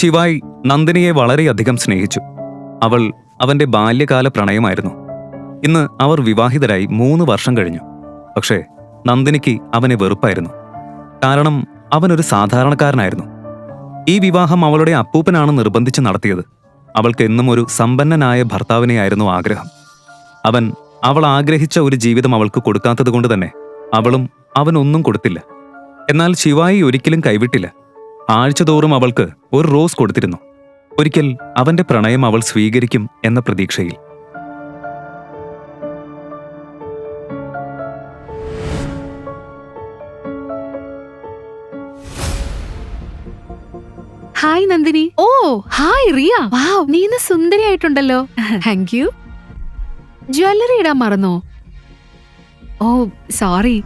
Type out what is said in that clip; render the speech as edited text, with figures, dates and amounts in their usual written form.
ശിവായി നന്ദിനിയെ വളരെയധികം സ്നേഹിച്ചു. അവൾ അവന്റെ ബാല്യകാല പ്രണയമായിരുന്നു. ഇന്ന് അവർ വിവാഹിതരായി 3 വർഷം കഴിഞ്ഞു. പക്ഷേ നന്ദിനിക്ക് അവനെ വെറുപ്പായിരുന്നു. കാരണം അവനൊരു സാധാരണക്കാരനായിരുന്നു. ഈ വിവാഹം അവളുടെ അപ്പൂപ്പനാണ് നിർബന്ധിച്ച് നടത്തിയത്. അവൾക്ക് എന്നും ഒരു സമ്പന്നനായ ഭർത്താവിനെയായിരുന്നു ആഗ്രഹം. അവൾ ആഗ്രഹിച്ച ഒരു ജീവിതം അവൾക്ക് കൊടുക്കാത്തതുകൊണ്ട് തന്നെ അവനൊന്നും കൊടുത്തില്ല. എന്നാൽ ശിവായി ഒരിക്കലും കൈവിട്ടില്ല. ആഴ്ചതോറും അവൾക്ക് ഒരു റോസ് കൊടുത്തിരുന്നു. ഒരിക്കൽ അവന്റെ പ്രണയം അവൾ സ്വീകരിക്കും എന്ന പ്രതീക്ഷയിൽ. ഹായ് നന്ദിനി. ഓ ഹായ് റിയ. വാവ്, നീ ഇന്ന് സുന്ദരിയായിട്ടുണ്ടല്ലോ. Thank you. ജ്വല്ലറി ഇടാൻ മറന്നോ? ഓ സോറി,